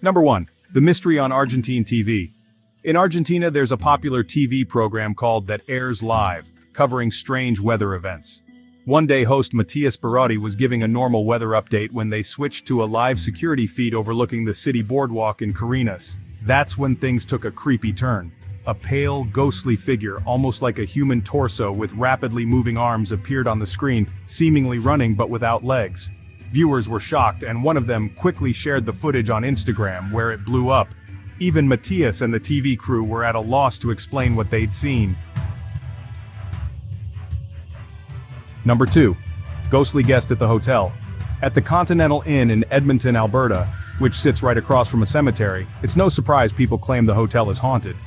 Number 1. The mystery on Argentine TV. In Argentina, there's a popular TV program called That Airs Live, covering strange weather events. One day, host Matias Barotti was giving a normal weather update when they switched to a live security feed overlooking the city boardwalk in Carinas. That's when things took a creepy turn. A pale, ghostly figure, almost like a human torso with rapidly moving arms, appeared on the screen, seemingly running but without legs. Viewers were shocked, and one of them quickly shared the footage on Instagram, where it blew up. Even Matias and the TV crew were at a loss to explain what they'd seen. Number 2. Ghostly guest at the hotel. At the Continental Inn in Edmonton, Alberta, which sits right across from a cemetery, it's no surprise people claim the hotel is haunted.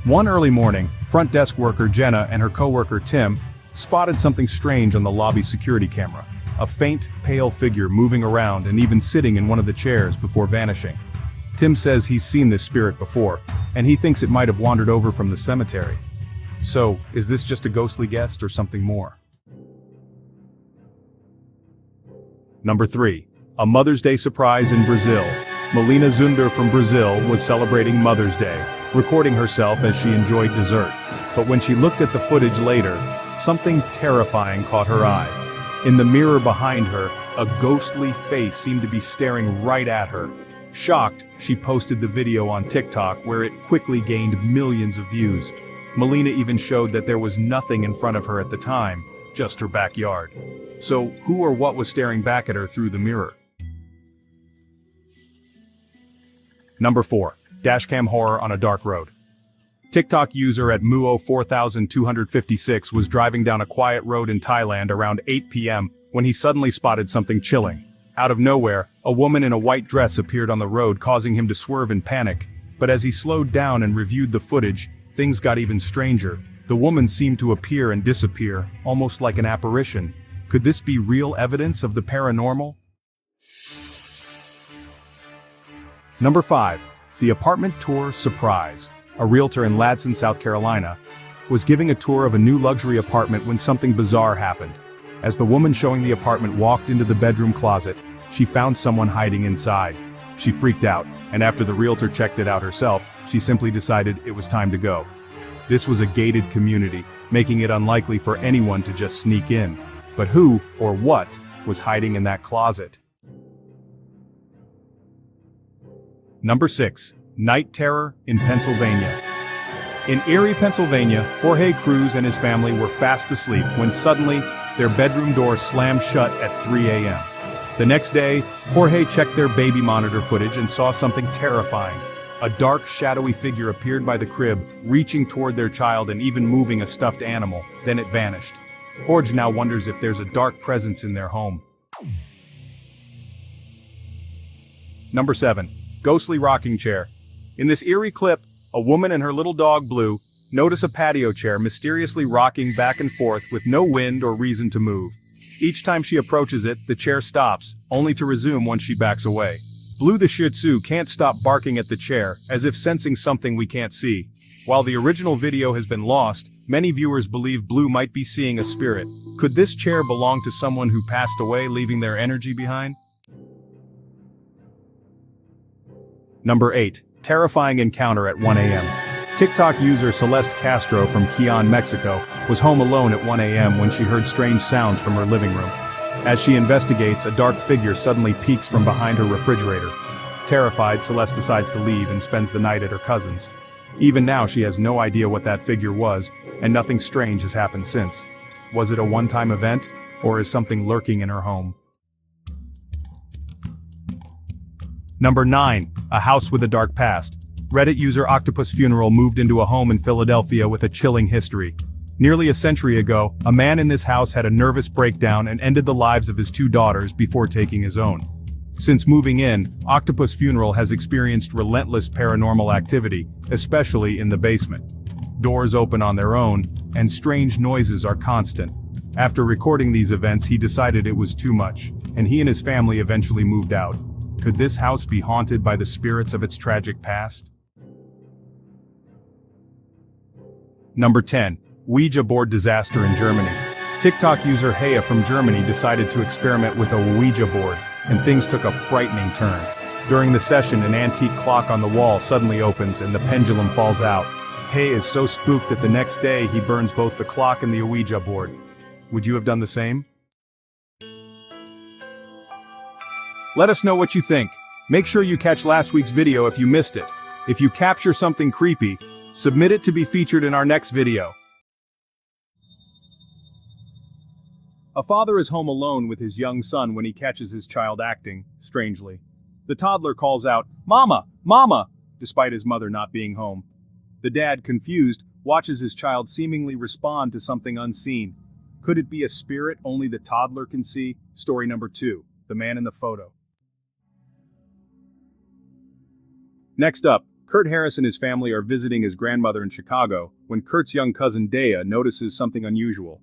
One early morning, front desk worker Jenna and her coworker Tim spotted something strange on the lobby security camera. A faint, pale figure moving around and even sitting in one of the chairs before vanishing. Tim says he's seen this spirit before, and he thinks it might have wandered over from the cemetery. So, is this just a ghostly guest or something more? Number 3. A Mother's Day surprise in Brazil. Melina Zunder from Brazil was celebrating Mother's Day, recording herself as she enjoyed dessert. But when she looked at the footage later, something terrifying caught her eye. In the mirror behind her, a ghostly face seemed to be staring right at her. Shocked, she posted the video on TikTok, where it quickly gained millions of views. Melina even showed that there was nothing in front of her at the time, just her backyard. So, who or what was staring back at her through the mirror? Number 4. Dashcam horror on a dark road. TikTok user at Muo4256 was driving down a quiet road in Thailand around 8 p.m. when he suddenly spotted something chilling. Out of nowhere, a woman in a white dress appeared on the road, causing him to swerve in panic. But as he slowed down and reviewed the footage, things got even stranger. The woman seemed to appear and disappear, almost like an apparition. Could this be real evidence of the paranormal? Number 5. The apartment tour surprise. A realtor in Ladson, South Carolina, was giving a tour of a new luxury apartment when something bizarre happened. As the woman showing the apartment walked into the bedroom closet, she found someone hiding inside. She freaked out, and after the realtor checked it out herself, she simply decided it was time to go. This was a gated community, making it unlikely for anyone to just sneak in. But who, or what, was hiding in that closet? Number 6. Night terror in Pennsylvania. In Erie, Pennsylvania, Jorge Cruz and his family were fast asleep when suddenly, their bedroom door slammed shut at 3 a.m. The next day, Jorge checked their baby monitor footage and saw something terrifying. A dark, shadowy figure appeared by the crib, reaching toward their child and even moving a stuffed animal. Then it vanished. Jorge now wonders if there's a dark presence in their home. Number 7. Ghostly rocking chair. In this eerie clip, a woman and her little dog Blue notice a patio chair mysteriously rocking back and forth with no wind or reason to move. Each time she approaches it, the chair stops, only to resume once she backs away. Blue the Shih Tzu can't stop barking at the chair, as if sensing something we can't see. While the original video has been lost, many viewers believe Blue might be seeing a spirit. Could this chair belong to someone who passed away, leaving their energy behind? Number 8. Terrifying encounter at 1 a.m. TikTok user Celeste Castro from Quilon, Mexico, was home alone at 1 a.m. when she heard strange sounds from her living room. As she investigates, a dark figure suddenly peeks from behind her refrigerator. Terrified, Celeste decides to leave and spends the night at her cousin's. Even now, she has no idea what that figure was, and nothing strange has happened since. Was it a one-time event, or is something lurking in her home? Number 9. A house with a dark past. Reddit user Octopus Funeral moved into a home in Philadelphia with a chilling history. Nearly a century ago, a man in this house had a nervous breakdown and ended the lives of his 2 daughters before taking his own. Since moving in, Octopus Funeral has experienced relentless paranormal activity, especially in the basement. Doors open on their own, and strange noises are constant. After recording these events, he decided it was too much, and he and his family eventually moved out. Could this house be haunted by the spirits of its tragic past? Number 10. Ouija board disaster in Germany. TikTok user Haya from Germany decided to experiment with a Ouija board, and things took a frightening turn. During the session, an antique clock on the wall suddenly opens and the pendulum falls out. Hay is so spooked that the next day he burns both the clock and the Ouija board. Would you have done the same? Let us know what you think. Make sure you catch last week's video if you missed it. If you capture something creepy, submit it to be featured in our next video. A father is home alone with his young son when he catches his child acting strangely. The toddler calls out, "Mama! Mama!" despite his mother not being home. The dad, confused, watches his child seemingly respond to something unseen. Could it be a spirit only the toddler can see? Story number 2, the man in the photo. Next up, Kurt Harris and his family are visiting his grandmother in Chicago when Kurt's young cousin Dea notices something unusual.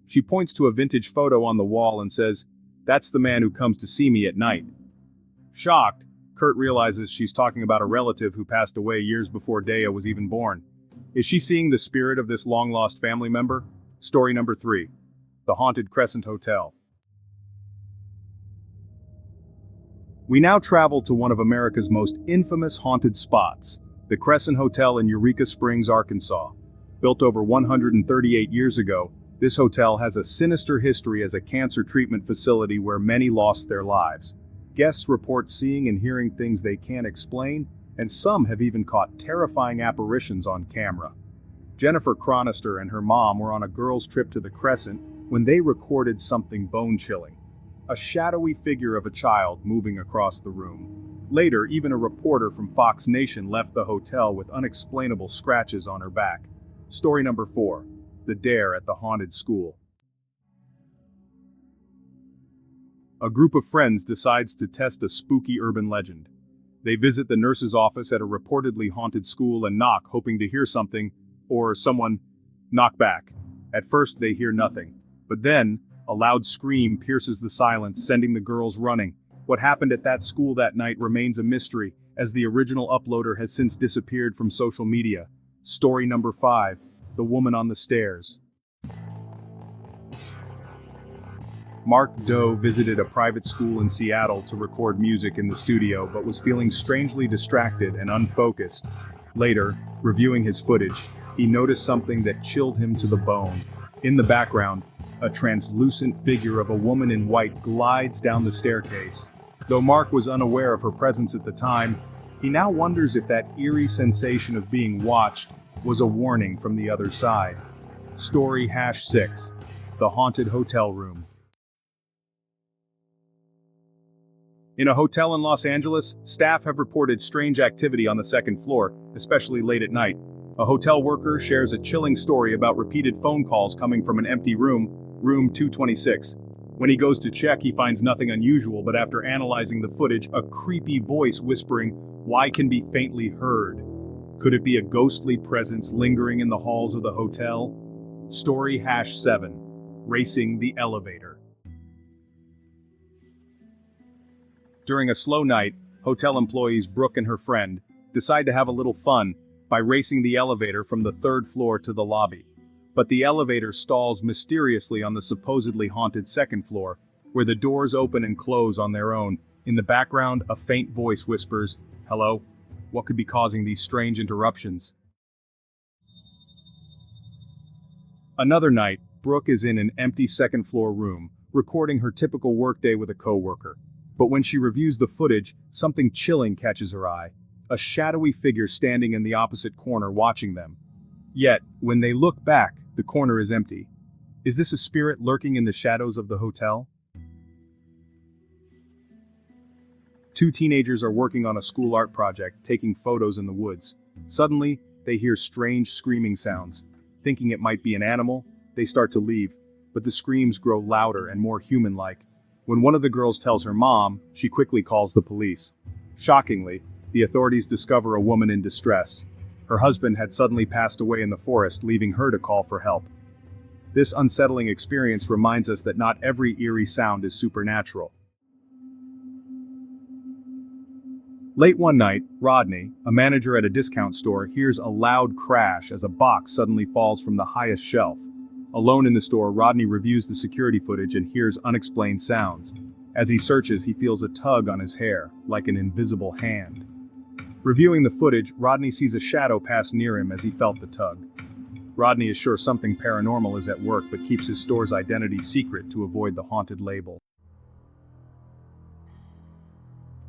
She points to a vintage photo on the wall and says, "That's the man who comes to see me at night." Shocked, Kurt realizes she's talking about a relative who passed away years before Dea was even born. Is she seeing the spirit of this long-lost family member? Story number 3, the haunted Crescent Hotel. We now travel to one of America's most infamous haunted spots, the Crescent Hotel in Eureka Springs, Arkansas. Built over 138 years ago, this hotel has a sinister history as a cancer treatment facility where many lost their lives. Guests report seeing and hearing things they can't explain, and some have even caught terrifying apparitions on camera. Jennifer Chronister and her mom were on a girls' trip to the Crescent when they recorded something bone-chilling. A shadowy figure of a child moving across the room. Later, even a reporter from Fox Nation left the hotel with unexplainable scratches on her back. Story number 4, the dare at the haunted school. A group of friends decides to test a spooky urban legend. They visit the nurse's office at a reportedly haunted school and knock, hoping to hear something, or someone knock back. At first, they hear nothing. But then, a loud scream pierces the silence, sending the girls running. What happened at that school that night remains a mystery, as the original uploader has since disappeared from social media. Story number 5, the woman on the stairs. Mark Doe visited a private school in Seattle to record music in the studio, but was feeling strangely distracted and unfocused. Later, reviewing his footage, he noticed something that chilled him to the bone. In the background, a translucent figure of a woman in white glides down the staircase. Though Mark was unaware of her presence at the time, he now wonders if that eerie sensation of being watched was a warning from the other side. Story #6, the haunted hotel room. In a hotel in Los Angeles, staff have reported strange activity on the second floor, especially late at night. A hotel worker shares a chilling story about repeated phone calls coming from an empty room, room 226. When he goes to check, he finds nothing unusual, but after analyzing the footage, a creepy voice whispering, "Why?" can be faintly heard. Could it be a ghostly presence lingering in the halls of the hotel? Story #7, racing the elevator. During a slow night, hotel employees Brooke and her friend decide to have a little fun by racing the elevator from the 3rd floor to the lobby. But the elevator stalls mysteriously on the supposedly haunted 2nd floor, where the doors open and close on their own. In the background, a faint voice whispers, "Hello?" What could be causing these strange interruptions? Another night, Brooke is in an empty 2nd floor room, recording her typical workday with a coworker. But when she reviews the footage, something chilling catches her eye. A shadowy figure standing in the opposite corner watching them. Yet, when they look back, the corner is empty. Is this a spirit lurking in the shadows of the hotel? 2 teenagers are working on a school art project, taking photos in the woods. Suddenly, they hear strange screaming sounds. Thinking it might be an animal, they start to leave, but the screams grow louder and more human-like. When one of the girls tells her mom, she quickly calls the police. Shockingly, the authorities discover a woman in distress. Her husband had suddenly passed away in the forest, leaving her to call for help. This unsettling experience reminds us that not every eerie sound is supernatural. Late one night, Rodney, a manager at a discount store, hears a loud crash as a box suddenly falls from the highest shelf. Alone in the store, Rodney reviews the security footage and hears unexplained sounds. As he searches, he feels a tug on his hair, like an invisible hand. Reviewing the footage, Rodney sees a shadow pass near him as he felt the tug. Rodney is sure something paranormal is at work, but keeps his store's identity secret to avoid the haunted label.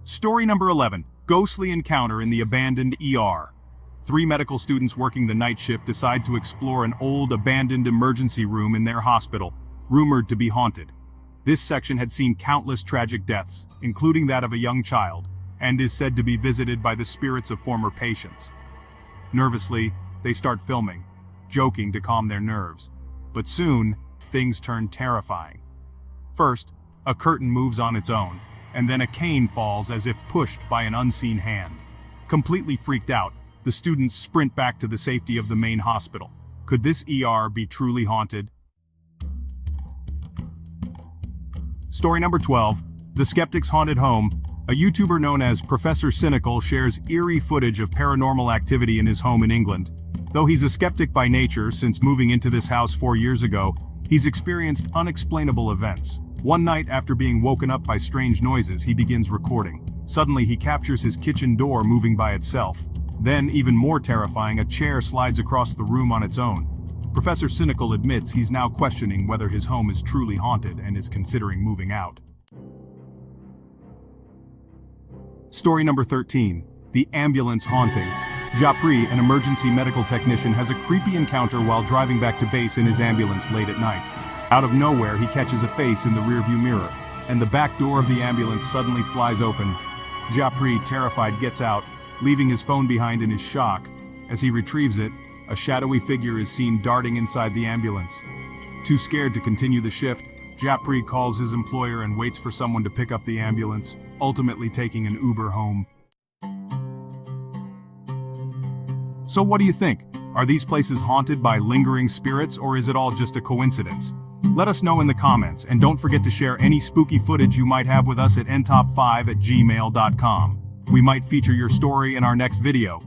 Story number 11. Ghostly encounter in the abandoned ER. 3 medical students working the night shift decide to explore an old, abandoned emergency room in their hospital, rumored to be haunted. This section had seen countless tragic deaths, including that of a young child, and is said to be visited by the spirits of former patients. Nervously, they start filming, joking to calm their nerves. But soon, things turn terrifying. First, a curtain moves on its own, and then a cane falls as if pushed by an unseen hand. Completely freaked out, the students sprint back to the safety of the main hospital. Could this ER be truly haunted? Story number 12. The Skeptic's Haunted Home. A YouTuber known as Professor Cynical shares eerie footage of paranormal activity in his home in England. Though he's a skeptic by nature, since moving into this house 4 years ago, he's experienced unexplainable events. One night, after being woken up by strange noises, he begins recording. Suddenly, he captures his kitchen door moving by itself. Then, even more terrifying, a chair slides across the room on its own. Professor Cynical admits he's now questioning whether his home is truly haunted and is considering moving out. Story number 13. The Ambulance Haunting. Japri, an emergency medical technician, has a creepy encounter while driving back to base in his ambulance late at night. Out of nowhere, he catches a face in the rearview mirror, and the back door of the ambulance suddenly flies open. Japri, terrified, gets out, leaving his phone behind in his shock. As he retrieves it, a shadowy figure is seen darting inside the ambulance. Too scared to continue the shift, Japri calls his employer and waits for someone to pick up the ambulance, ultimately taking an Uber home. So what do you think? Are these places haunted by lingering spirits, or is it all just a coincidence? Let us know in the comments, and don't forget to share any spooky footage you might have with us at ntop5@gmail.com. We might feature your story in our next video.